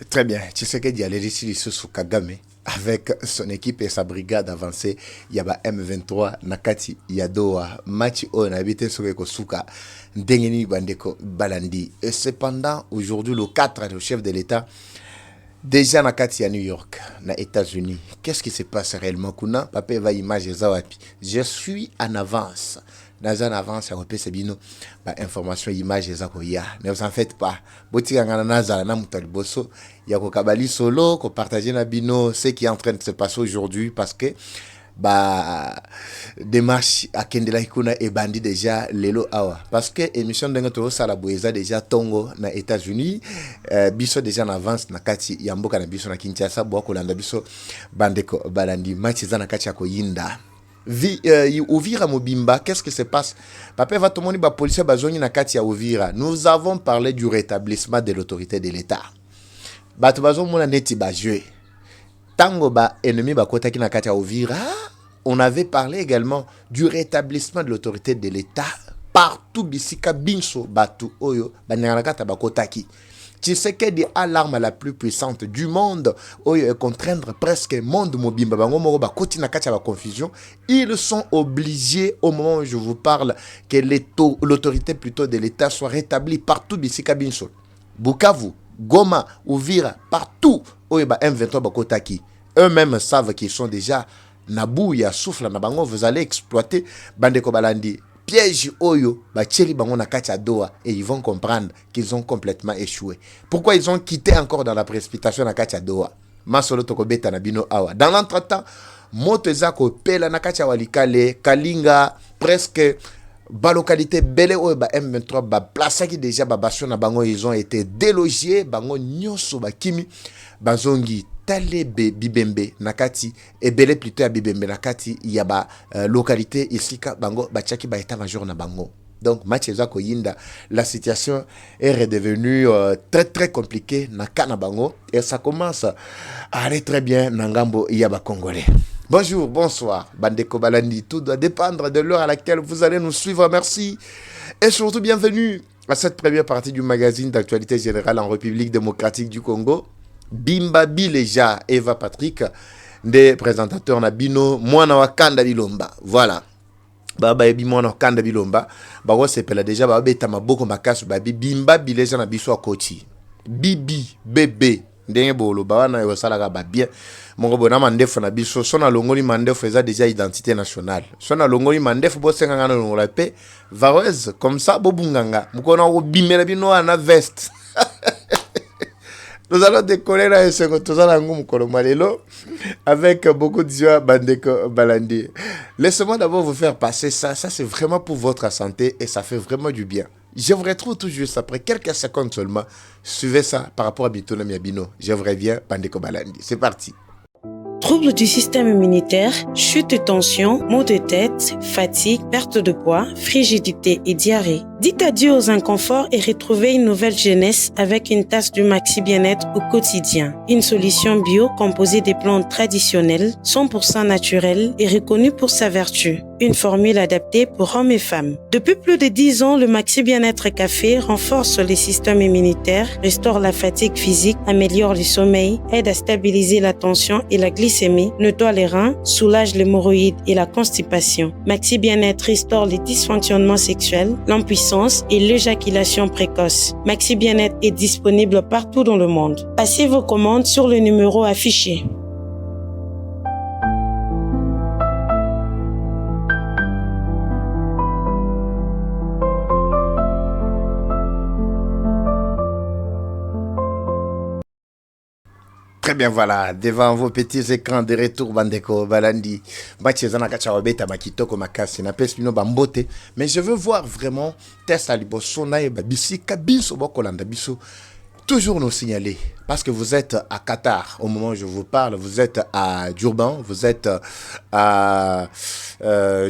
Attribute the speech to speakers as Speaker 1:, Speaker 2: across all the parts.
Speaker 1: Très bien. Tu sais qu'il y a les récits sous Kagame avec son équipe et sa brigade avancée. Il y a M23, Nakati, Yadoa, Machi O, Nabite Sogeko Suka, Dengeni Bandeko Balandi. Et cependant, aujourd'hui, le 4, le chef de l'État, déjà Nakati à New York, aux États-Unis. Qu'est-ce qui se passe réellement? Kuna, papa va image Zawapi. Je suis en avance. Dans un avance, on peut se dire information, image Zakoya. Ne vous en faites pas. Botika ngana naza na mutali bosso. Yako kabali solo, ko partager na bino ce qui est en train de se passer aujourd'hui parce que démarche à Kendela Ikuna et bandi déjà lelo awa parce que émission denga to sala boeza déjà tongo na États-Unis biso déjà en avance na kati ya mboka na biso na Kinshasa bo ko landa biso bandeko balandi match za na kati ya koyinda Uvira Mobimba, qu'est-ce qui se passe? Papa va tout le monde policier bazoni na kati ya Uvira. Nous avons parlé du rétablissement de l'autorité de l'État. Bato bazon mona neti ba jouer. Tango ba ennemi ba kota ki na kati ya Uvira. On avait parlé également du rétablissement de l'autorité de l'État partout bisika binso batu oyo ba nyanakata ba kota ki. Tshisekedi a l'arme la plus puissante du monde. Oyo contraindre presque le monde mobimba. Bango moro ba koti na kati ba confusion. Ils sont obligés au moment où je vous parle que l'autorité plutôt de l'État soit rétablie partout bisika binso. Bukavu, Goma, Uvira, partout oyo ba M23 ba kotaki. Eux-mêmes savent qu'ils sont déjà nabou ya souffle na bango. Vous allez exploiter bandeko balandi. Piège oyo bacheli bango na kati ya doa et ils vont comprendre qu'ils ont complètement échoué. Pourquoi ils ont quitté encore dans la précipitation na kati ya doa? Masolo toko beta na bino awa. Dans l'entretemps, moto ezako pela na kati ya walikale, Kalinga, presque ba localité belé oyo ba M23 ba place qui déjà ba bastion na bango ils ont été délogés, bango nyoso ba kimi bazongi Talebe Bibembe Nakati et belé plutôt à Bibembe Nakati il y a ba localité ici ka bango ba tchaki ba état major na bango. Donc Mathieu Koyinda, la situation est redevenue très très compliquée na kana bango et ça commence à aller très bien nangambo yaba congolais. Bonjour, bonsoir, Bandeko Balandi. Tout doit dépendre de l'heure à laquelle vous allez nous suivre. Merci et surtout bienvenue à cette première partie du magazine d'actualité générale en République démocratique du Congo. Bimba Bileja, Eva Patrick, des présentateurs Nabino, Mwana Wakanda Bilomba. Voilà. Baba ebi Mwana Wakanda Bilomba. Bawa sepela déjà, baba beta maboko makasu, babi Bimba Bileja na biso akoti. Bibi, bébé. Ndenge bolo, bawa na yosala ba bien. Mongo bona mandefo na biso, sona longoli mandefo eza déjà identité nationale. Sona longoli mandefo bo senga ngana longola pe, vareuse, comme ça, bobunganga. Mukona wo bimela bino na veste. Nous allons décoller là avec beaucoup de joie, Bandeko Balandi. Laissez-moi d'abord vous faire passer ça. Ça, c'est vraiment pour votre santé et ça fait vraiment du bien. Je vous retrouve tout juste après quelques secondes seulement. Suivez ça par rapport à Bitouna Miabino. Je vous reviens, Bandeko Balandi. C'est parti.
Speaker 2: Troubles du système immunitaire, chute de tension, maux de tête, fatigue, perte de poids, frigidité et diarrhée. Dites adieu aux inconforts et retrouvez une nouvelle jeunesse avec une tasse du Maxi Bien-être au quotidien. Une solution bio composée des plantes traditionnelles, 100% naturelles et reconnue pour sa vertu. Une formule adaptée pour hommes et femmes. Depuis plus de 10 ans, le Maxi Bien-être Café renforce les systèmes immunitaires, restaure la fatigue physique, améliore le sommeil, aide à stabiliser la tension et la glycémie, nettoie les reins, soulage l'hémorroïde et la constipation. Maxi Bien-être restaure les dysfonctionnements sexuels, l'impuissance et l'éjaculation précoce. Maxi Bien-être est disponible partout dans le monde. Passez vos commandes sur le numéro affiché.
Speaker 1: Très bien, voilà, devant vos petits écrans de retour, Bandeko Balandi. Mais je veux voir vraiment test à l'ibosona et babisi kabiso bokolanda biso. Toujours nous signaler, parce que vous êtes à Qatar, au moment où je vous parle, vous êtes à Durban, vous êtes à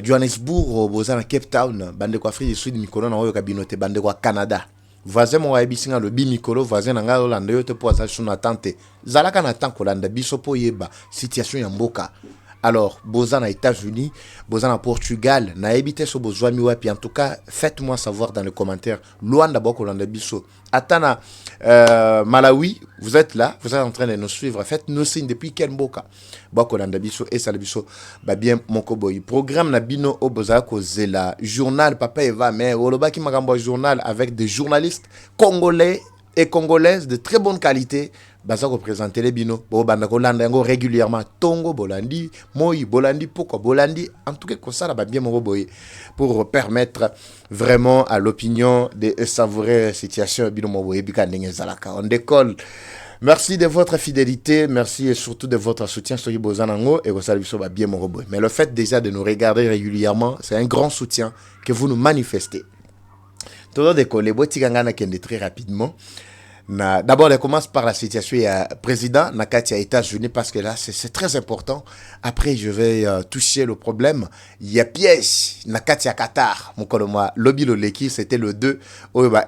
Speaker 1: Johannesburg, vous êtes à Cape Town, Bandeko Afrique du Sud, Mikolo, Naoyo Kabinote, Bandeko Canada. Voisin mon wabisinga le bi mikolo voisin nga Hollande yo te poza suna tante zalaka na tanko landa biso po yeba situation ya mboka Alors, boza na États-Unis, boza na Portugal, na ebité so bozwa mi wapi. En tout cas, faites-moi savoir dans les commentaires. Luanda boko landa biso. Atana Malawi, vous êtes là, vous êtes en train de nous suivre. Faites-nous signe depuis quel mboka. Boko landa biso et ça biso ba bien moko boy. Programme na bino o boza ko zela journal papa Eva mais oloba ki makambo journal avec des journalistes congolais et congolaises de très bonne qualité. Baza représenter les bino bo banda ko landa yango régulièrement tongo bolandi moi bolandi pourquoi bolandi en tout cas comme ça là ba bien moko boy pour permettre vraiment à l'opinion de savourer la situation bino mo boy bika ndenge zalaka. On décolle. Merci de votre fidélité, merci et surtout de votre soutien sur Ibozanango et bien mon robot. Mais le fait déjà de nous regarder régulièrement, c'est un grand soutien que vous nous manifestez. Tout le décoller, très rapidement. D'abord, on commence par la situation. Il y a président Nakati à États-Unis parce que là, c'est très important. Après, je vais toucher le problème. Il y a piège Nakati à Qatar. Mon moi, lobby Loleki, c'était le 2. Oh, bah,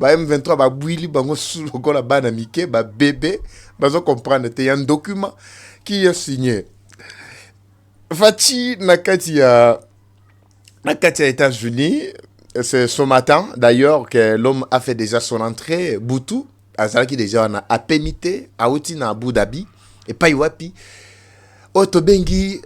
Speaker 1: M23 ba bouili bango sous la bana mike ba bébé bazo comprendre il y a un document qui est signé Fati nakati à États-Unis. C'est ce matin d'ailleurs que l'homme a fait déjà son entrée Boutou azalaki déjà on a pémité à outi na Abu Dhabi et pas Iwapi Otobengi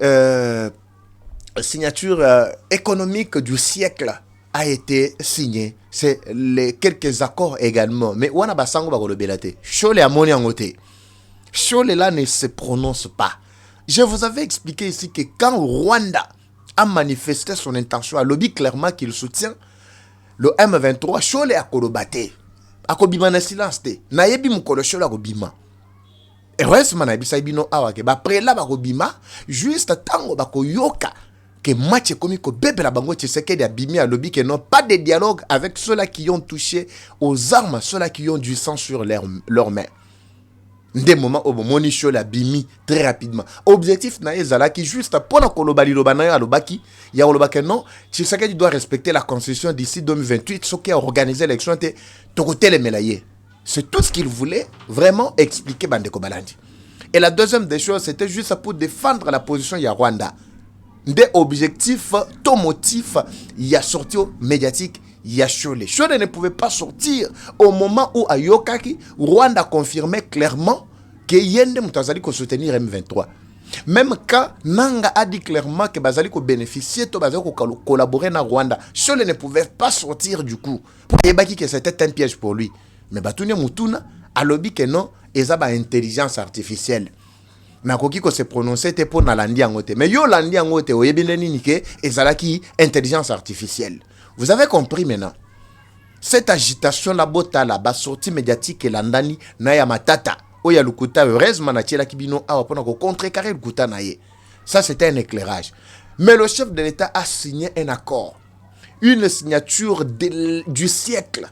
Speaker 1: signature économique du siècle a été signé. C'est les quelques accords également. Mais on a basango ba kolobelate. Chole amoni angote. Chole là ne se prononce pas. Je vous avais expliqué ici que quand Rwanda a manifesté son intention, a lobby clairement qu'il soutient le M23, Chole a kolobate. A kobima na silence te. Na yebi mukolo Chole a kobima. Heureusement na bisa bino awake ba prela ba kobima juste tango ba koyoka que match comme que bébé la bango Tshisekedi a bimi à lobby que non pas de dialogue avec ceux-là qui ont touché aux armes, ceux-là qui ont du sang sur leurs mains. Des moments où moni show la bimi très rapidement. Objectif na ezala qui juste pour la kolobali lobana ya lobaki, ya lobaki non, Tshisekedi doit respecter la constitution d'ici 2028 ce qui a organisé l'élection était tokote les melaye. C'est tout ce qu'il voulait vraiment expliquer Bandeko Balandi. Et la deuxième des choses c'était juste pour défendre la position ya Rwanda. Des objectifs, ton motif, il y a sorti médiatique, il y a Chole. Chole ne pouvait pas sortir au moment où Ayokaki, Rwanda confirmait clairement que Yende Moutazali ko soutenir M23. Même quand Nanga a dit clairement que Bazali ko bénéficier, to Bazali ko collaborer na Rwanda, Chole ne pouvait pas sortir du coup. Et baki que c'était un piège pour lui. Mais Batunia Mutuna a lobby que non, et ça intelligence artificielle. Nakoki ko se prononcer te pour na landi angote mais yo landi angote oyebile nini ke ezalaki intelligence artificielle. Vous avez compris maintenant. Cette agitation la bota la ba sortie médiatique et landani na ya matata oya lukuta heureusement na tiela kibino awa pona ko contrecarrer lukuta na ye. Ça c'était un éclairage. Mais le chef de l'État a signé un accord. Une signature du siècle.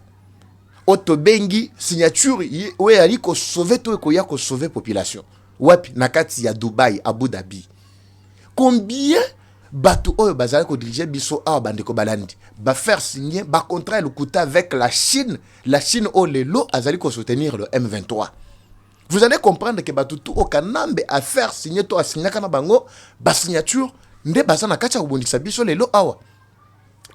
Speaker 1: Otobengi signature oya ali ko sauver to ko ya ko sauver population. Wapi nakati ya Dubaï, Abu Dhabi. Combien bateau oyo bazali ko diriger biso a bandeko balandi ba faire signer ba contrat le coût avec la Chine au lelo azali ko soutenir le M23. Vous allez comprendre que bateau tout au kanambe à faire signer to a signer kana bango ba signature nde bazana kacha kubondisa biso lelo awa.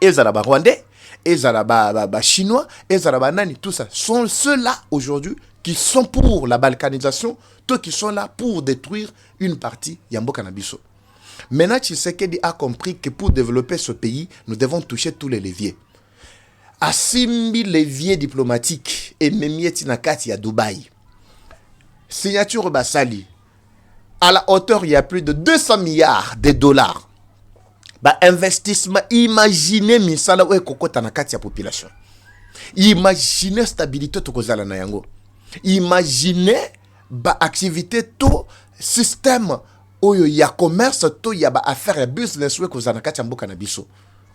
Speaker 1: Ezala ba Rwandais, ezala ba chinois, ezala ba nani tout ça sont ceux-là aujourd'hui qui sont pour la balkanisation, ceux qui sont là pour détruire une partie Yambo Kanabiso. Maintenant, Tshisekedi a compris que pour développer ce pays, nous devons toucher tous les leviers. À 6 000 leviers diplomatiques et Memieti Nakati à Dubaï. Signature Bassali. À la hauteur, il y a plus de 200 milliards de dollars. Bah, investissement, imaginez misala ou kokota nakati ya population. Imaginez stabilité to kozala na yango. Imaginez ba activité to système oyo ya commerce to ya ba affaire ya business we kozana kati ya mboka na biso.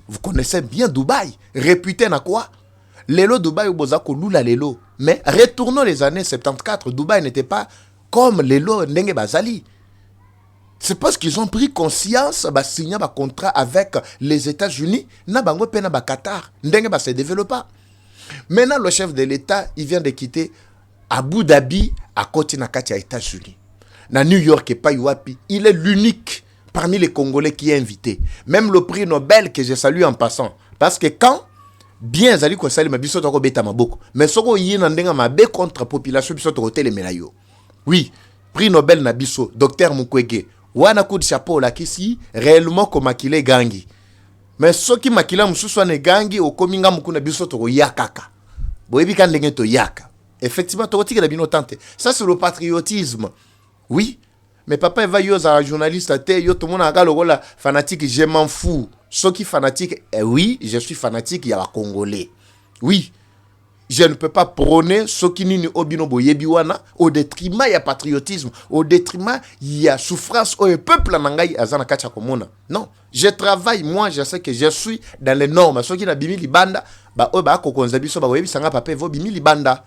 Speaker 1: Vous connaissez bien Dubaï, réputé na quoi? Lelo Dubaï boza ko lula lelo. Mais retournons les années 74, Dubaï n'était pas comme lelo ndenge bazali. C'est parce qu'ils ont pris conscience ba signer ba contrat avec les États-Unis na bango pe na ba Qatar ndenge ba se développer. Maintenant le chef de l'État, il vient de quitter Abu Dhabi à côté na kati ya États-Unis. na New York et pas Iwapi, il est l'unique parmi les Congolais qui est invité. Même le prix Nobel que je salue en passant. Parce que quand bien zali ko sali mabiso to ko beta maboko, mais soko yina ndenga mabe contre population biso to hôtel melayo. Oui, prix Nobel na biso docteur Mukwege. Wana coup de chapeau la kisi réellement ko makile gangi. Mais soki makila mususu ne gangi o kominga mukuna biso to yakaka. Boyebi kan ndenge to yaka. Effectivement, to tika da bino tante. Ça c'est le patriotisme. Oui. Mais papa il va yoza un journaliste te yo tout le monde a la fanatique je m'en fous. Ceux qui fanatique oui, je suis fanatique il y a la Congolais. Oui. Je ne peux pas prôner ceux qui n'y obino boyebi wana au détriment il y a patriotisme, au détriment il y a souffrance au peuple nangai azana kacha komona. Non, je travaille moi, je sais que je suis dans les normes. Ceux qui na bimi libanda ba o ba ko konza biso ba boyebi sanga papa vo bimi libanda.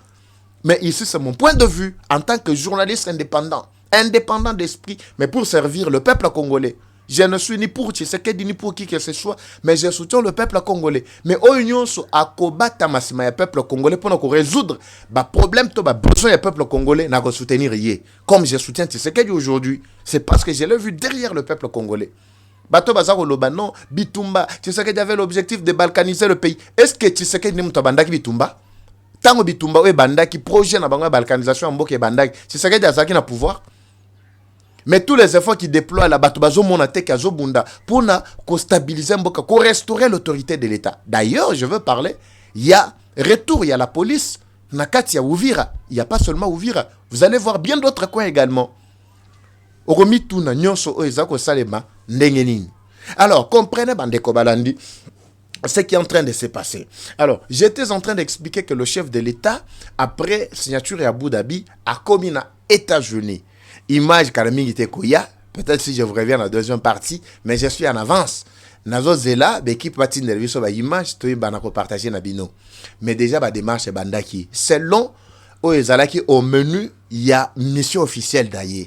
Speaker 1: Mais ici c'est mon point de vue en tant que journaliste indépendant d'esprit, mais pour servir le peuple congolais. Je ne suis ni pour Tshisekedi ni pour qui que ce soit, mais je soutiens le peuple congolais. Mais au union so akobata masima ya peuple congolais pour résoudre ba problème to ba besoin ya peuple congolais na ko soutenir yé. Comme je soutiens Tshisekedi aujourd'hui, c'est parce que je l'ai vu derrière le peuple congolais. Bato bazako loba non, Bitumba, Tshisekedi avait l'objectif de balkaniser le pays. Est-ce que Tshisekedi ni muto bandaki Bitumba? Tango Bitumba we bandaki projet na bango balkanisation mboke bandaki. Tshisekedi azaki na pouvoir. Mais tous les efforts qui déploient la Batubazo Monateke Azobunda pour stabiliser Mboka, pour restaurer l'autorité de l'État. D'ailleurs, je veux parler, il y a retour, il y a la police, Nakati, il y a Ouvira, il n'y a pas seulement Ouvira. Vous allez voir bien d'autres coins également. Oromituna, Nyonso, Oezako, Salema, Ndengenini. Alors, comprenez, Bandeko Balandi, ce qui est en train de se passer. Alors, j'étais en train d'expliquer que le chef de l'État, après signature à Abu Dhabi, a commis un États-Unis. Image Karamingi Tekoya, peut-être si je vous reviens dans la deuxième partie, mais je suis en avance. Nazo Zela, l'équipe patin de sur la image, tu vas partager na bino. Mais déjà, la démarche bandaki. Selon Oezalaki, au menu, il y a une mission officielle d'ailleurs.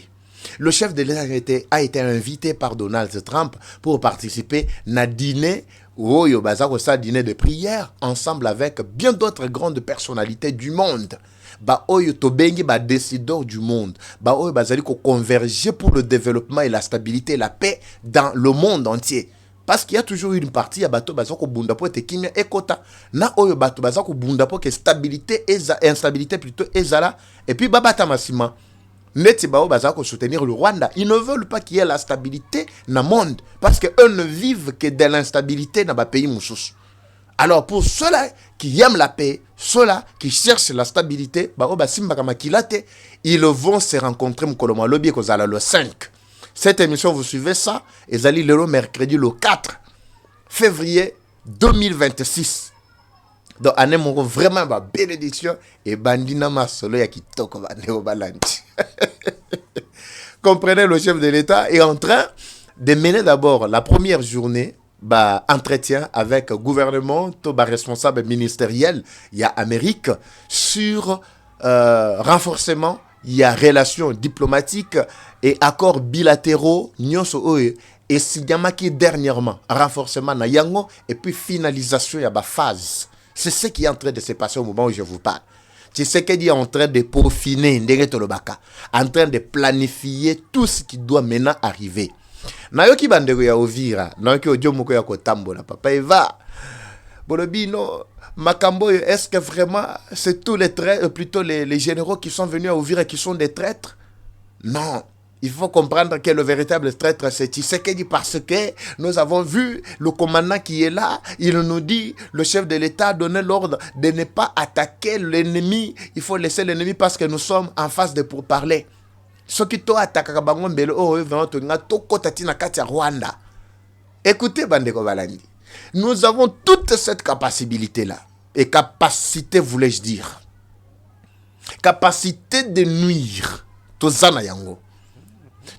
Speaker 1: Le chef de l'État a été invité par Donald Trump pour participer à dîner dîner de prière ensemble avec bien d'autres grandes personnalités du monde. Ba oyo tobengi ba décideurs du monde. Ba oyo bazali ko converger pour le développement et la stabilité et la paix dans le monde entier. Parce qu'il y a toujours une partie ya bato bazako bunda po te kimia ekota na oyo bato bazako bunda po que stabilité et instabilité plutôt ezala et puis babata masima. Neti bao bazako soutenir le Rwanda, ils ne veulent pas qu'il y ait la stabilité dans le monde parce que eux ne vivent que de l'instabilité dans ba pays mususu. Alors pour ceux-là qui aiment la paix, ceux-là qui cherchent la stabilité, ils vont se rencontrer le 5. Cette émission, vous suivez ça, et vous allez le mercredi le 4 février 2026. Donc, année vraiment ma bénédiction et bandina masolo ya kitoko ba neobalandi. Comprenez, le chef de l'État est en train de mener d'abord la première journée entretien avec gouvernement, tout responsable ministériel, il y a Amérique, sur renforcement, il y a relations diplomatiques et accords bilatéraux, et Sinyamaki dernièrement, renforcement na yango, et puis finalisation, il y a ma phase. C'est ce qui est en train de se passer au moment où je vous parle. Tshisekedi est en train de peaufiner, en train de planifier tout ce qui doit maintenant arriver. Nayoki bandeko ya Ovira, nayoki odio moko ya kotambola papa Eva. Bolobino makambo, est-ce que vraiment c'est tous les traîtres, plutôt les généraux qui sont venus à Ovira qui sont des traîtres? Non, il faut comprendre que le véritable traître c'est Tshisekedi parce que nous avons vu le commandant qui est là, il nous dit le chef de l'État a donné l'ordre de ne pas attaquer l'ennemi, il faut laisser l'ennemi parce que nous sommes en face de pourparlers. Ce qui t'a attaqué bango mbele oh vraiment to nga to kotati na kati ya Rwanda. Écoutez bandeko balandi. Nous avons toute cette capacité là et capacité voulais-je dire. Capacité de nuire tozana yango.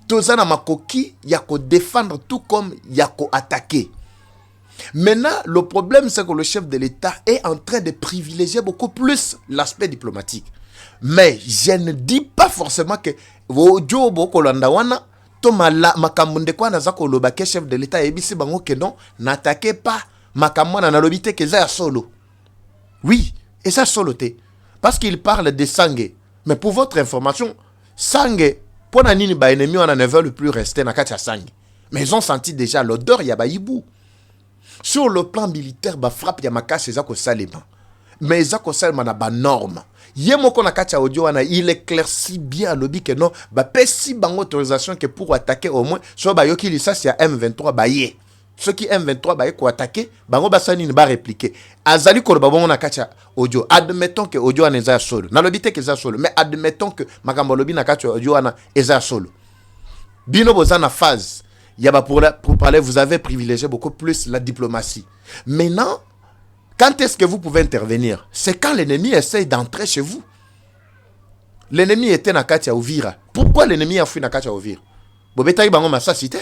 Speaker 1: Tozana makoki ya ko défendre tout comme ya ko attaquer. Maintenant, le problème c'est que le chef de l'État est en train de privilégier beaucoup plus l'aspect diplomatique. Mais je ne dis pas forcément que Jobo Kolanda wana to makambo kwa nazako lobake chef de l'État ebisi bango que non n'attaquez pas makambo na lobité que ça solo. Oui, et ça solo te parce qu'il parle de Sangé. Mais pour votre information, Sangé Pour na nini ba ennemi on ne veut plus rester na kati ya sangi. Mais ils ont senti déjà l'odeur ya ba hibou. Sur le plan militaire, ba frappe ya makasi eza ko salema. Mais eza ko salema na ba norme. Yemoko na kati ya audio wana il éclaircit bien lobby que non ba pesi bango autorisation que pour attaquer au moins so ba yoki lisasi ya M23 ba yé. Ceux qui M23 ba ko attaquer bango ba sani ni ba répliquer. Azali ko ba bongo na kati ya audio. Admettons que audio wana eza solo. Na lobby te que eza solo, mais admettons que makambo lobby na kati ya audio wana eza solo. Bino boza na phase. Pour parler, vous avez privilégié beaucoup plus la diplomatie. Maintenant, quand est-ce que vous pouvez intervenir? C'est quand l'ennemi essaye d'entrer chez vous. L'ennemi était na Katia Ouvira. Pourquoi l'ennemi a fui na Katia Ouvira? Bobeta bango masasite.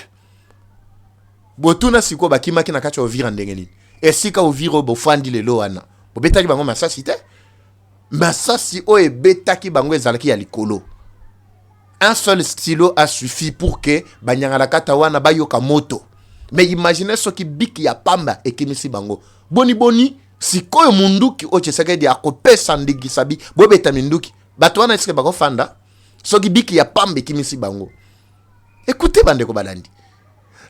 Speaker 1: Botuna siko bakima ki na Katia Ouvira ndengeni. Et sika Ouvira bofandi lelo wana. Bobeta bango masasite. Masasi o e beta ki bango ezalaki ya likolo. Un seul stylo a suffi pour que Banyangala Katawana bayoka moto. Mais imaginez ce qui biki ya pamba et kimisi bango. Boni, si koyo munduki oche seke di akope sandigi sabi, bobeta minduki. Batwana eske bako fanda. Ce qui biki ya pamba et kimisi bango. Écoutez Bandeko Balandi.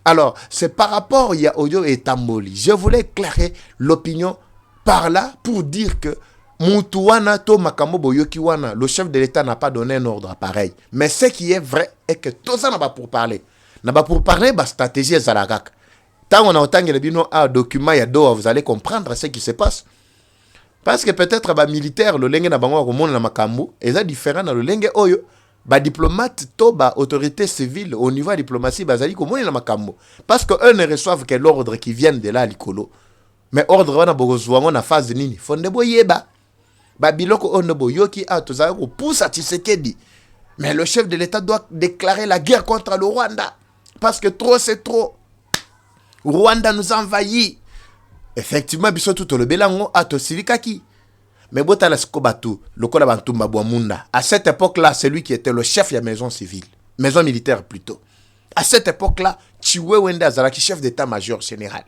Speaker 1: Alors, c'est par rapport à Audio et Tamboli. Je voulais éclairer l'opinion par là pour dire que Moutouana to makambo boyoki wana, le chef de l'État n'a pas donné un ordre pareil. Mais ce qui est vrai est que tout ça n'a pas pour parler. N'a pas pour parler, bah stratégie est zalagak. Tant on a autant que bino un document ya do, vous allez comprendre ce qui se passe. Parce que peut-être bah militaire le lenge na bango ko mona na makambo, et ça différent dans le lenge oyo, bah diplomate to bah autorité civile au niveau de diplomatie bah zali ko mona na makambo. Parce que eux ne reçoivent que l'ordre qui vient de là likolo. Mais ordre wana bogozwa na phase nini? Fonde boyeba. Babiloko onobo yoki a tozala ko pousse à Tshisekedi. Mais le chef de l'État doit déclarer la guerre contre le Rwanda. Parce que trop c'est trop. Rwanda nous envahit. Effectivement, biso tout le belango a tosilikaki. Mais botala skobatu, le kola bantumba boamunda. À cette époque-là, c'est lui qui était le chef de la maison civile. Maison militaire plutôt. À cette époque-là, Chiwe Wende Azalaki, chef d'état-major général.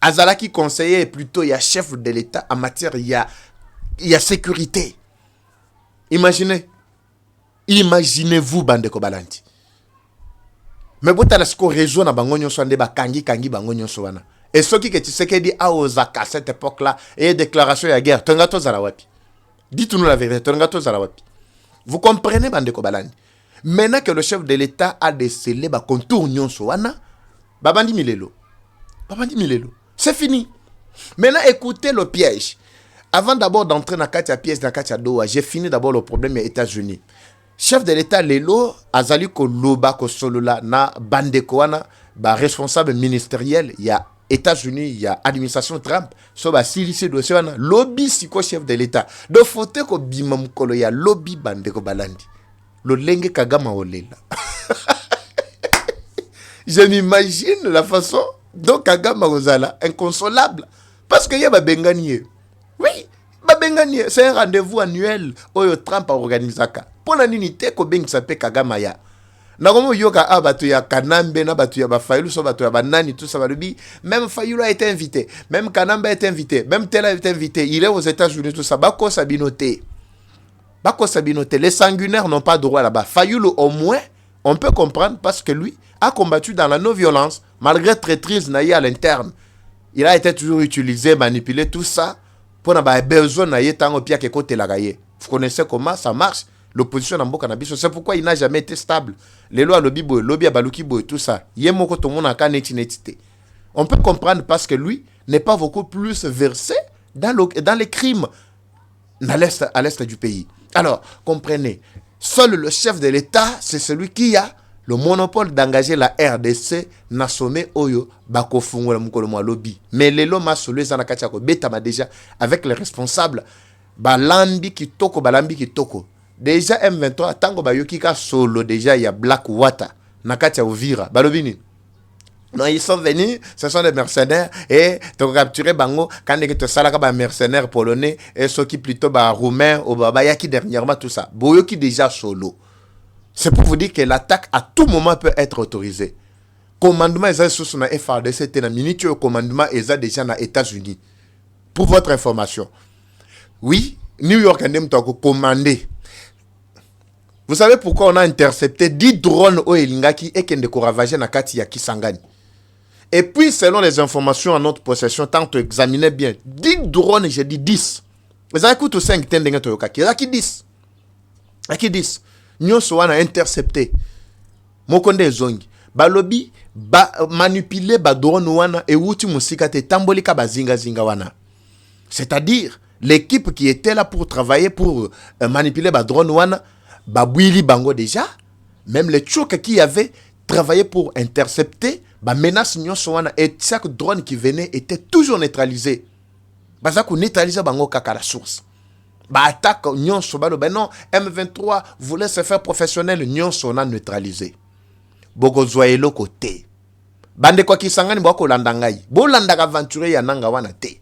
Speaker 1: Azalaki conseiller plutôt, il y a chef de l'État en matière, il y a sécurité. Imaginez-vous, Bandeko Balanti. Mais vous avez ce réseau na bango nyonso ande ba kangi bango nyonso wana. Et ce qui que tu sais que dit à Osaka à cette époque-là et déclaration de guerre, tongato zalawapi. Dites-nous la vérité, tongato zalawapi. Vous comprenez Bandeko Balanti. Maintenant que le chef de l'État a décelé ba contour nyonso wana, babandi milelo. C'est fini. Maintenant écoutez le piège. Avant d'abord d'entrer dans Katia pièce dans Katia Doha, j'ai fini d'abord le problème des États-Unis. Chef de l'État Lelo azali ko loba ko solola na bandeko wana ba responsable ministériel, il y a États-Unis, il y a administration Trump, so ba silisi dossier wana lobby siko chef de l'État. Do fote ko bimam kolo ya lobby bandeko balandi. Lo lenge kagama olela. Je m'imagine la façon dont Kagama Ozala inconsolable parce que y a ba benganie. Oui, babengani, c'est un rendez-vous annuel oyo Trump a organisé. Pour la nité ko beng sape Kagama ya. Na komo yoka abatu ya Kanambe na batu ya ba Fayulu so batu ya banani tout ça va lui. Même Fayulu a été invité, même Kanambe a été invité, même Tel a été invité. Il est aux États-Unis tout ça. Bako Sabinote. Les sanguinaires n'ont pas droit là-bas. Fayulu au moins, on peut comprendre parce que lui a combattu dans la non-violence malgré traîtrise naïe à l'interne. Il a été toujours utilisé, manipulé tout ça. Pour n'avoir besoin d'aller tant pire que côté la gaille. Vous connaissez comment ça marche? L'opposition dans le cannabis. C'est pourquoi il n'a jamais été stable. Les lois lobby boy, lobby à baluki boy, tout ça. Yemoko tout le monde a qu'à netité. On peut comprendre parce que lui n'est pas beaucoup plus versé dans les crimes à l'est du pays. Alors, comprenez, seul le chef de l'État, c'est celui qui a le monopole d'engager la RDC na sommet oyo bako fungola mukolo mwa lobby. Mais les lomas solo ezana katiako betama déjà avec les responsables balambi kitoko. Déjà M23 tango bayoki ka solo déjà il y a Blackwater na katia Uvira balobini. Non, ils sont venus, ce sont des mercenaires et tu capturé bango quand tu salaka ba mercenaires polonais et ceux qui plutôt ba roumains ou ba yaki dernièrement tout ça. Boyoki déjà solo. C'est pour vous dire que l'attaque à tout moment peut être autorisée. Commandement est sous na FARDC na minute au commandement est déjà na États-Unis. Pour votre information. Oui, New York and them to commander. Vous savez pourquoi on a intercepté 10 drones au Elingaki et qui ont ravagé na kati ya Kisangani. Et puis, selon les informations en notre possession, tant que examinez bien, 10 drones, j'ai dit 10. Vous avez écouté 5 tendenga toyokaki. Il y a qui 10. Il y a qui 10. Nous sommes interceptés. Mokonde zongi. Balobi, manipuler ba drone wana et wuti musika te tambolika ba zinga wana. C'est-à-dire, l'équipe qui était là pour travailler, pour manipuler ba drone wana, babouili bango déjà, même les tchouk qui avaient travaillé pour intercepter, bah menace nyonso wana, et chaque drone qui venait était toujours neutralisé. Bah ça qu'on neutralise bango kaka la source. Bah attaque nyonso balo, ben non, M23 voulait se faire professionnel, nyonso on a neutralisé. Boko zoyelo côté. Bande kwa Kisangani bako landangai. Bo landaka aventure ya nanga wana te.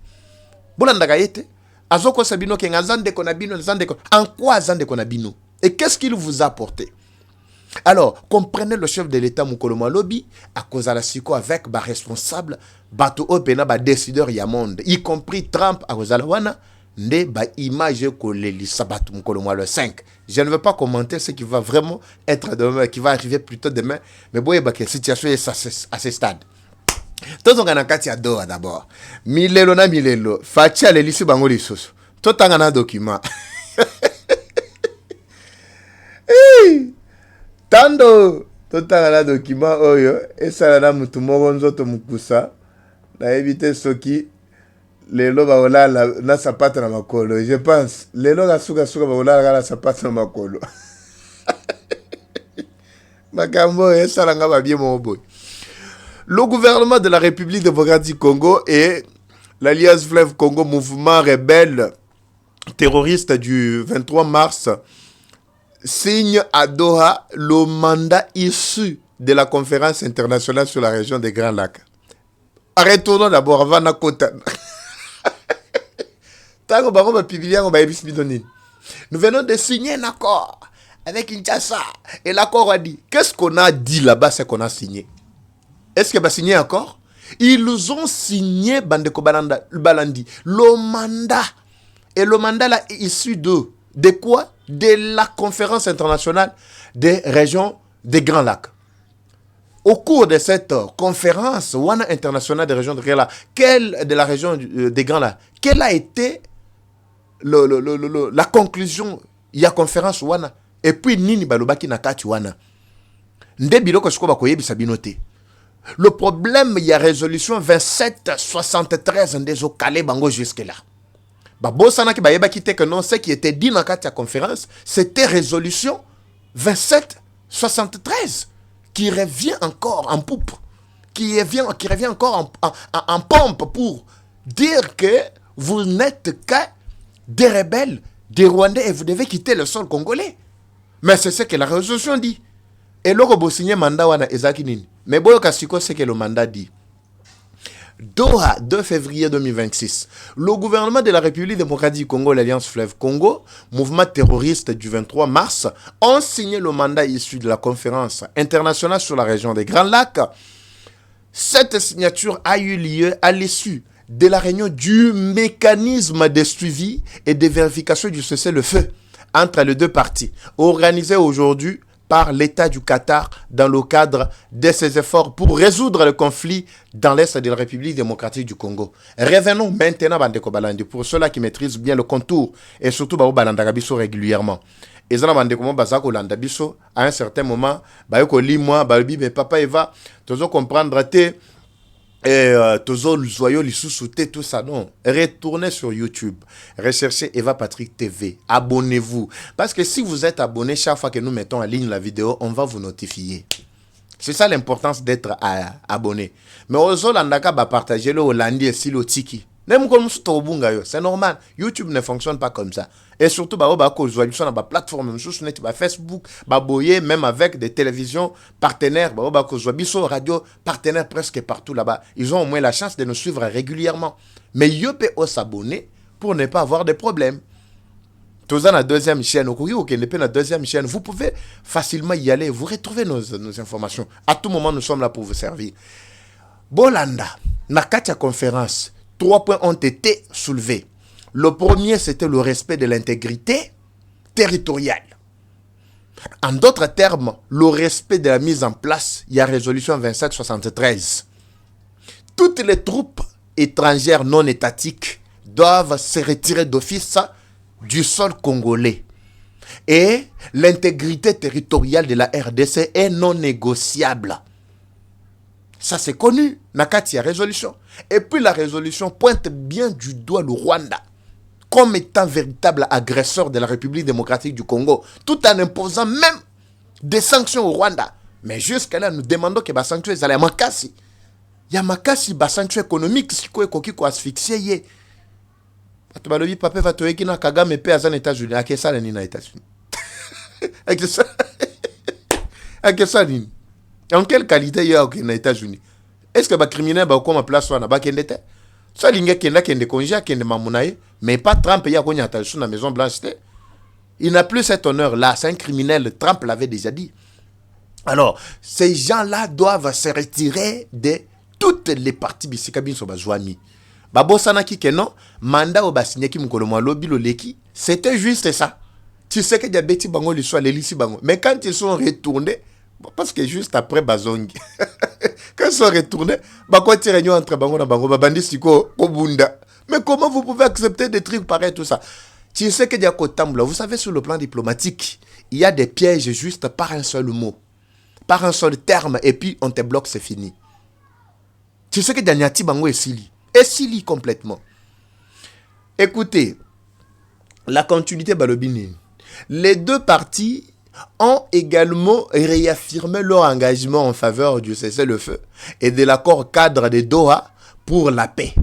Speaker 1: Bo landaka yete. Azoko sabino ke ngazande kona bino, zande ko. En quoi zande kona bino? Et qu'est-ce qu'il vous a apporté? Alors, comprenez le chef de l'État Mukolo Malobi, à cause de la siko avec ba responsable, bato opena ba décideur ya monde, y compris Trump à cause de la wana, nde ba image ko leli sabatu Mukolo Malo 5. Je ne veux pas commenter ce qui va vraiment être demain, qui va arriver plus tôt demain, mais boye ba que la situation est à ce stade. Tout on a kati ya doa d'abord. Milelo na milelo, fatia le lisi bango lisusu. Tout on a document. Tando totanga na document oyo esala na mutu moko nzoto mukusa na éviter soki lelo ba olala na sapata na makolo. Je pense lelo ga suka ba olala na sapata na makolo. Makambo esala nga ba bien mo boy. Le gouvernement de la République démocratique du Congo et l'Alliance Fleuve Congo, mouvement rebelle terroriste du 23 mars, signe à Doha le mandat issu de la conférence internationale sur la région des Grands Lacs. Retournons d'abord avant la côte. Nous venons de signer un accord avec Kinshasa. Et l'accord a dit, qu'est-ce qu'on a dit là-bas, c'est qu'on a signé? Est-ce qu'il va signer encore? Ils ont signé Bandeko Balandi, le mandat. Et le mandat là est issu de quoi? De la conférence internationale des régions des Grands Lacs. Au cours de cette conférence internationale des régions des Grands Lacs, de la région des Grands Lacs, quelle a été la conclusion? Il y a conférence wana et puis nini balobaki nakati wana. Nde biloko siko bakoyebi sabinote. Le problème, il y a résolution 2773 des Okale Bango jusque-là. Babosana ki bayeba kite que non, ce qui était dit dans la conférence, c'était résolution 2773 qui revient encore en poupe, qui revient encore en pompe pour dire que vous n'êtes que des rebelles, des Rwandais et vous devez quitter le sol congolais. Mais c'est ce que la résolution dit. Et l'autre bo signé mandat wana ezaki nini. Mais boyo kasiko c'est que le mandat dit. Doha, 2 février 2026. Le gouvernement de la République démocratique du Congo, l'Alliance Fleuve Congo, mouvement terroriste du 23 mars, ont signé le mandat issu de la conférence internationale sur la région des Grands Lacs. Cette signature a eu lieu à l'issue de la réunion du mécanisme de suivi et de vérification du cessez-le-feu entre les deux parties, organisé aujourd'hui par l'État du Qatar dans le cadre de ses efforts pour résoudre le conflit dans l'Est de la République démocratique du Congo. Revenons maintenant Bandeko Balandi pour ceux-là qui maîtrisent bien le contour et surtout Bao Balanda Biso régulièrement. Et ça Bandeko Bazako Landa Biso à un certain moment, Bayoko li moi, Balbi, mais papa Eva, toujours comprendre te et toujours le joyau, les sous-soutés, tout ça. Non, retournez sur YouTube, recherchez Eva Patrick TV, abonnez-vous. Parce que si vous êtes abonné, chaque fois que nous mettons en ligne la vidéo, on va vous notifier. C'est ça l'importance d'être abonné. Mais aux Holandaka, partagez le Hollandi et si le Tiki. C'est normal. YouTube ne fonctionne pas comme ça. Et surtout, sur la plateforme, Facebook, même avec des télévisions partenaires, radio partenaires presque partout là-bas. Ils ont au moins la chance de nous suivre régulièrement. Mais ils peuvent s'abonner pour ne pas avoir de problèmes. Tous la deuxième chaîne, la deuxième chaîne, vous pouvez facilement y aller. Vous retrouvez nos informations. À tout moment, nous sommes là pour vous servir. Bolanda, Nakatia conférence. 3 points ont été soulevés. Le premier, c'était le respect de l'intégrité territoriale. En d'autres termes, le respect de la mise en place, il y a résolution 2773. Toutes les troupes étrangères non étatiques doivent se retirer d'office du sol congolais. Et l'intégrité territoriale de la RDC est non négociable. Ça, c'est connu. Nakati, résolution. Et puis la résolution pointe bien du doigt le Rwanda comme étant véritable agresseur de la République démocratique du Congo, tout en imposant même des sanctions au Rwanda. Mais jusqu'à-là, nous demandons que les sanctions soient makasi. Il y a makasi, des sanctions économiques, si vous avez asphyxié. Tu papa va te dire que Kagame paie aux États-Unis. À quel ça, les États-Unis? À quel ça, en quelle qualité il y a aux États-Unis? Est-ce que les criminels sont comme place ou pas qu'il était? Ça, il y a des congés, des mamounaïs, mais pas Trump, il y a dans la Maison Blanche. Il n'a plus cet honneur-là. C'est un criminel. Trump l'avait déjà dit. Alors, ces gens-là doivent se retirer de toutes les parties de Bissikabin sur Bazouami. Babo Sanaki Keno, mandat au Basigné qui m'a lobby le leki, c'était juste ça. Tu sais que Diabeti Bango le soit les Bango. Mais quand ils sont retournés, parce que juste après Bazongi, quand ils sont retournés, quoi tu réunion entre Bango et Bango, Babandi Siko, Kobunda. Mais comment vous pouvez accepter des trucs pareils, tout ça? Tu sais que Diakotambla, vous savez, sur le plan diplomatique, il y a des pièges juste par un seul mot, par un seul terme, et puis on te bloque, c'est fini. Tu sais que Danyati Bango est Sili complètement. Écoutez, la continuité Balobini. Les deux parties ont également réaffirmé leur engagement en faveur du cessez-le-feu et de l'accord cadre de Doha pour la paix,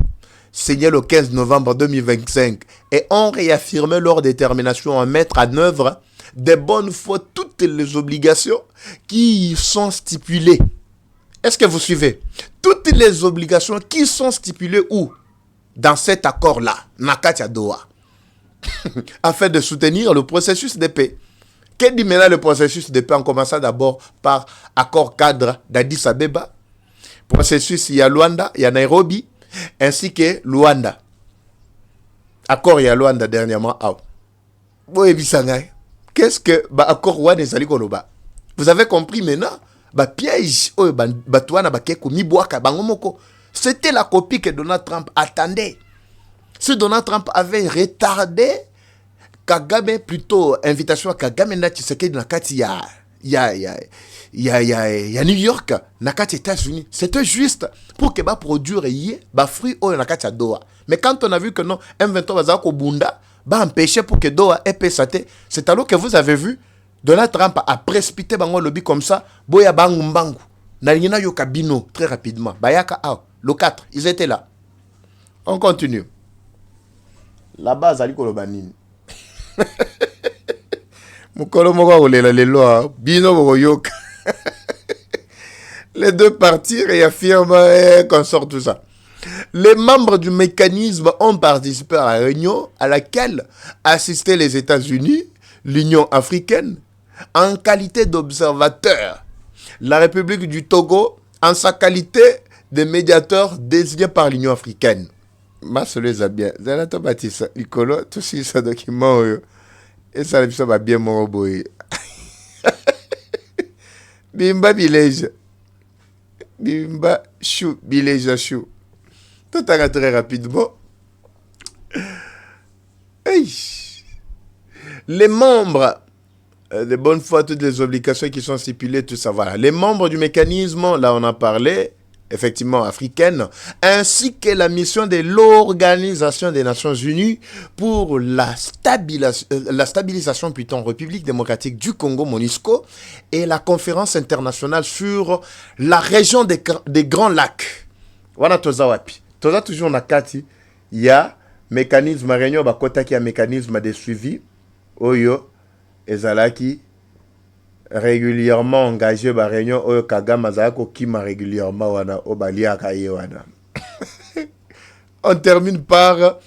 Speaker 1: signé le 15 novembre 2025, et ont réaffirmé leur détermination à mettre en œuvre de bonne foi toutes les obligations qui y sont stipulées. Est-ce que vous suivez? Toutes les obligations qui sont stipulées où? Dans cet accord-là, Nakatia Doha, afin de soutenir le processus de paix. Qu'est-ce dit maintenant le processus de paix? En commençant d'abord par accord cadre d'Addis Abeba, processus il y a Luanda, il y a Nairobi, ainsi que Luanda. Accord il y a Luanda dernièrement. Qu'est-ce que accord Luanda est Koloba? Vous avez compris maintenant? Piège, c'était la copie que Donald Trump attendait. Si Donald Trump avait retardé Kagame, plutôt invitation à Kagame, il y a New York, Nakati États-Unis. C'était juste pour que produire fruit au Nakati à Doha. Mais quand on a vu que non, M23 va Bunda, empêcher pour que Doha ait PSAT, c'est alors que vous avez vu Donald Trump a précipité bango lobby comme ça, boya bangu mbangu. Nalina yo kabino très rapidement. Bayaka le 4, ils étaient là. On continue. La base ali kolobanini. Mukolo moko olela lelo bino boko yoka. Les deux parties réaffirment qu'on sort tout ça. Les membres du mécanisme ont participé à la réunion à laquelle assistaient les États-Unis, l'Union africaine, en qualité d'observateur, la République du Togo en sa qualité de médiateur désigné par l'Union africaine. Masole Zabia, Zalato Batissa, Nicolo, tout ce document, et ça va bien mon boy. Bimba village. Bimba chou, village chou. Tout à très rapidement. Hey. Les membres de bonne foi, toutes les obligations qui sont stipulées, tout ça, voilà. Les membres du mécanisme, là on a parlé, effectivement africaine, ainsi que la mission de l'Organisation des Nations Unies pour la stabilisation en République démocratique du Congo, MONUSCO, et la conférence internationale sur la région des Grands Lacs. Voilà Tozawapi. Toza toujours na kati, il y a mécanisme réunion bakota qui a mécanisme de suivi oyo ezalaki régulièrement engagé ba réunion oyo Kagame azako kima régulièrement wana obaliaka ye wana. On termine par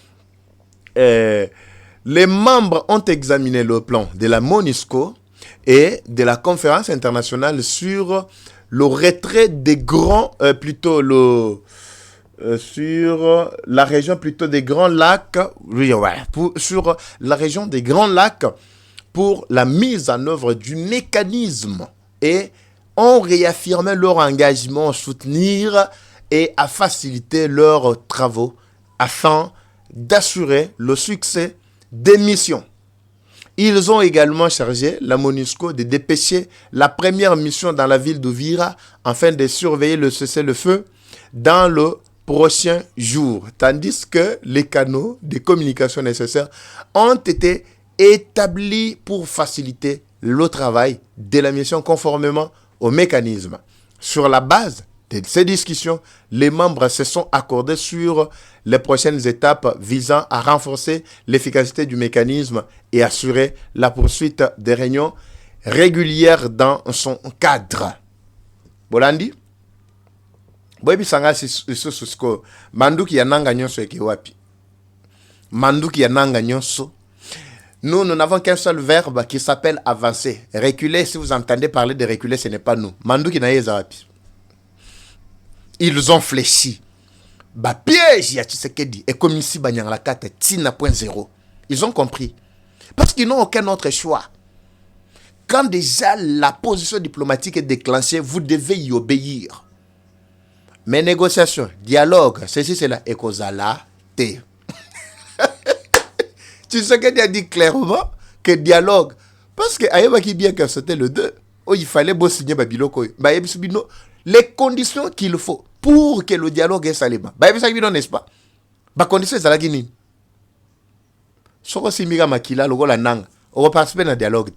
Speaker 1: les membres ont examiné le plan de la MONUSCO et de la conférence internationale sur le retrait des grands sur la région plutôt des Grands Lacs, sur la région des Grands Lacs pour la mise en œuvre du mécanisme et ont réaffirmé leur engagement à soutenir et à faciliter leurs travaux afin d'assurer le succès des missions. Ils ont également chargé la MONUSCO de dépêcher la première mission dans la ville d'Uvira afin de surveiller le cessez-le-feu dans le prochain jour, tandis que les canaux de communication nécessaires ont été établis pour faciliter le travail de la mission conformément au mécanisme. Sur la base de ces discussions, les membres se sont accordés sur les prochaines étapes visant à renforcer l'efficacité du mécanisme et assurer la poursuite des réunions régulières dans son cadre. Bolandi? Boyebi sanga susko manduki ya nanga nyonso eke wapi. Manduki ya nanga nyonso. Nous n'avons qu'un seul verbe qui s'appelle avancer. Reculer, si vous entendez parler de reculer, ce n'est pas nous. Manduki na yeza wapi. Ils ont fléchi. Ba piège ya Tshisekedi et comme ici banyangla kate tina.0. Ils ont compris. Parce qu'ils n'ont aucun autre choix. Quand déjà la position diplomatique est déclenchée, vous devez y obéir. Mais négociations, dialogue, ceci, cela, et kozala, te. Tshisekedi a dit clairement que dialogue, parce que Aïba qui bien que c'était le 2, oh, il fallait beau signer Babiloko. Les conditions qu'il faut pour que le dialogue est salément. N'est-ce pas? Les conditions sont là. Si vous avez makila, on va participer dans le dialogue.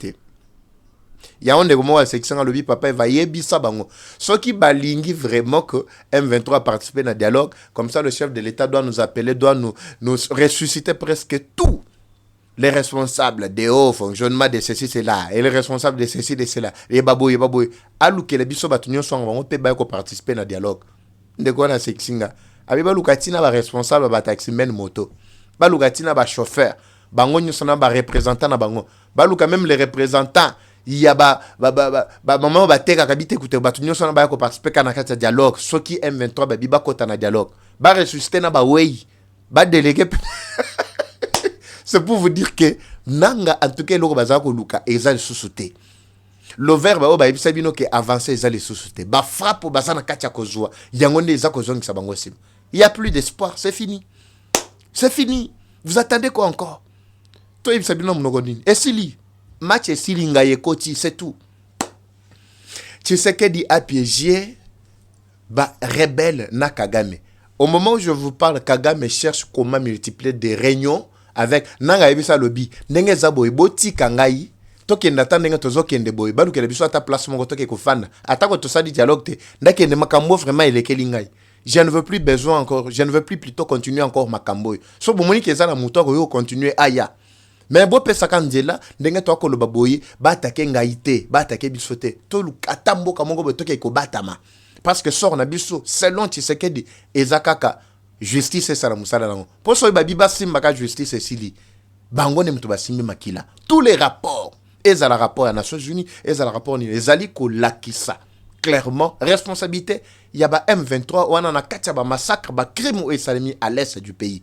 Speaker 1: Il y a un moment où section le papa va yebisa bango. Ceux qui balingi vraiment que M23 participer dans le dialogue, comme ça le chef de l'État doit nous appeler, doit nous ressusciter presque tous les responsables des hauts fonctionnements de ceci, cela, et les responsables de ceci, de cela, les babouilles, alou que les biso batunyo sont on peut pas participer dans le dialogue. De quoi na sexinga. Abi balukatina ba responsable ba taximen moto. Balukatina ba chauffeur. Bango nyo sona ba représentant na bango. Baluka même les représentants il y a maman ba teka kabite écouter batunyo sona ba ko participer kana kata dialogue. Ceux qui M23 ba biba kota na dialogue. Ba ressusciter na ba wey. Ba délégué. C'est pour vous dire que nanga en tout cas loko bazako luka ezali susute. Le verbe o ba ibisabino ke avancer ezali susute. Ba frappe bazana katia kozwa. Yangonde ezako zongi sabango sim. Il y a plus d'espoir, c'est fini. C'est fini. Vous attendez quoi encore? Toi ibisabino mnogonini. Esili match esili ngaye koti, c'est tout. Tshisekedi a piégé ba rebelle na Kagame. Au moment où je vous parle, Kagame cherche comment multiplier des réunions avec nanga ebisa lobby ndenge zabo eboti kangai tokenda tandenge tozokende boy balu kele biso ata place moko toke kofanda atako tosadi dialogue te ndakende makambo vraiment elekeli ngai. Je ne veux plus besoin encore, je ne veux plus plutôt continuer encore makambo. So bomoni keza na muto ko yo continuer aya. Mais bo pesa kanzela ndenge to ko loba boy ba attaquer ngai te, ba attaquer biso te. To lukata mboka mongo bo toke ko batama. Parce que sort na biso selon Tshisekedi ezakaka justice ça la musala nango. Pour so babiba simba ka justice sili. Bango ne mutu basimbi makila. Tous les rapports, et à la rapport à Nations Unies, et à la rapport ni les ali ko lakisa. Clairement, responsabilité, il y a ba M23 ou on a katia ba massacre, ba crime ou salami à l'est du pays.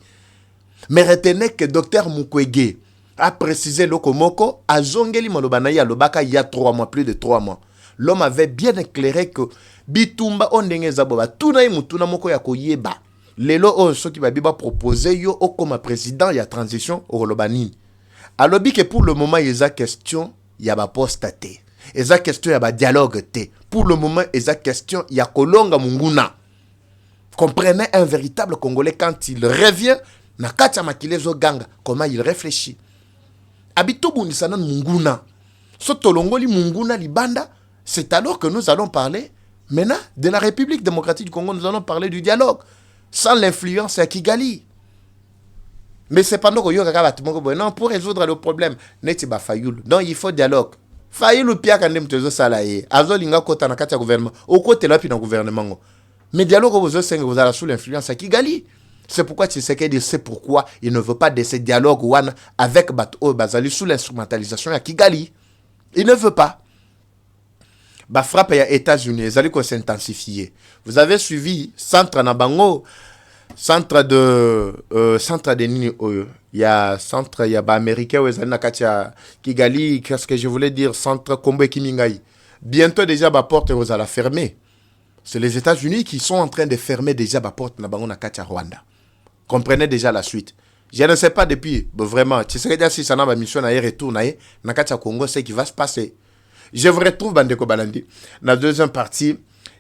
Speaker 1: Mais retenez que Dr Mukwege a précisé lokomoko a zongeli malobana ya lobaka il y a 3 mois, plus de 3 mois. L'homme avait bien éclairé que bitumba ondenge zaboba tuna imutuna moko ya koyeba. Lelo o so ki babiba proposer yo o comme président ya transition au Lobani. Alors que pour le moment il y a question ya ba postaté. Il y a question ya ba dialogue té. Pour le moment il y a question ya kolonga munguna. Comprenez un véritable Congolais quand il revient na katia makilezo ganga comment il réfléchit. Abito bunisana munguna. So tolongoli munguna libanda, c'est alors que nous allons parler maintenant de la République démocratique du Congo, nous allons parler du dialogue. Sans l'influence à Kigali. Mais c'est pendant que non, pour résoudre le problème, non, il faut dialogue. Fayoul pia kandem tezo salaye. Azo linga kota na katia gouvernement. Au côté là puis dans gouvernement. Mais dialogue vous allez sous l'influence à Kigali. C'est pourquoi Tshisekedi c'est pourquoi il ne veut pas de ce dialogue one avec Bato Bazali sous l'instrumentalisation à Kigali. Il ne veut pas. Ba frappe ya États-Unis, ils allaient s'intensifier. Vous avez suivi centre na bango, centre de nini oyo il y a centre, il y a américain où ils ont Kigali, qu'est-ce que je voulais dire, centre Kombe Kimingai. Bientôt déjà ma porte vous allez fermer. C'est les États-Unis qui sont en train de fermer déjà ma porte na bango na katia Rwanda. Comprenez déjà la suite. Je ne sais pas depuis, vraiment, tu sais déjà si ça n'a pas mission à y retourner na katia Congo, c'est qui va se passer. Je vous retrouve Bandeko Balandi. La deuxième partie,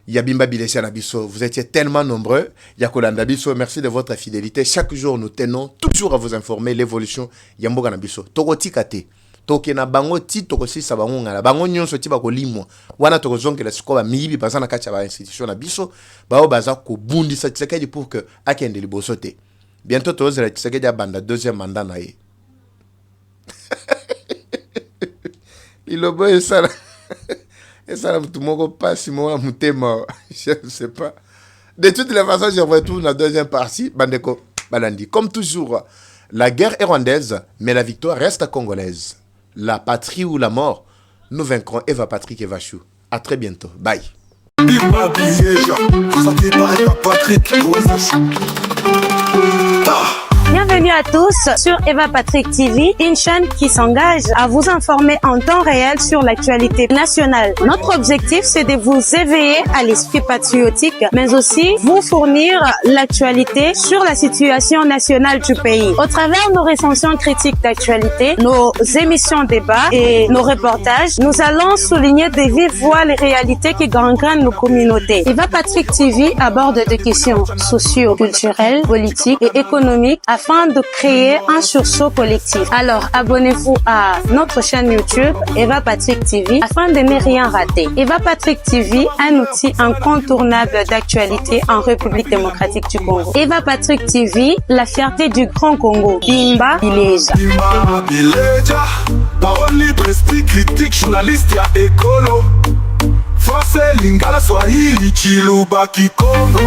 Speaker 1: Yabimba Bilessia Nabiso, vous étiez tellement nombreux. Yakolanda Biso, merci de votre fidélité. Chaque jour, nous tenons toujours à vous informer l'évolution Yamboga Nabiso. Tokoti Kate. Tokena bango ti tokosi sabango ngala. Bango nyonso ti bako limwa. Wana tokozonke la sikoba miyibi pasa na kacha ba institution na biso. Bao baza ko bundi sa Tshisekedi pour que akende liboso te. Bientôt tozela Tshisekedi abanda deuxième mandat na ye. Ilobo esala. Et ça, tout le monde passe, moi, je ne sais pas. De toutes les façons, je retourne la deuxième partie. Bandeko Balandi. Comme toujours, la guerre est rwandaise, mais la victoire reste congolaise. La patrie ou la mort, nous vaincrons Eva Patrick et Vachou. À très bientôt. Bye.
Speaker 2: Bienvenue à tous sur Eva Patrick TV, une chaîne qui s'engage à vous informer en temps réel sur l'actualité nationale. Notre objectif, c'est de vous éveiller à l'esprit patriotique, mais aussi vous fournir l'actualité sur la situation nationale du pays. Au travers de nos recensions critiques d'actualité, nos émissions débats et nos reportages, nous allons souligner de vive voix les réalités qui gangrènent nos communautés. Eva Patrick TV aborde des questions socio-culturelles, politiques et économiques afin de créer un sursaut collectif. Alors, abonnez-vous à notre chaîne YouTube Eva Patrick TV afin de ne rien rater. Eva Patrick TV, un outil incontournable d'actualité en République démocratique du Congo. Eva Patrick TV, la fierté du Grand Congo. Bimba Bileja.
Speaker 3: Bimba Bileja. Parole libre, esprit critique, journaliste ya écolo. Français, Lingala, Swahili, Chiluba, Kikongo.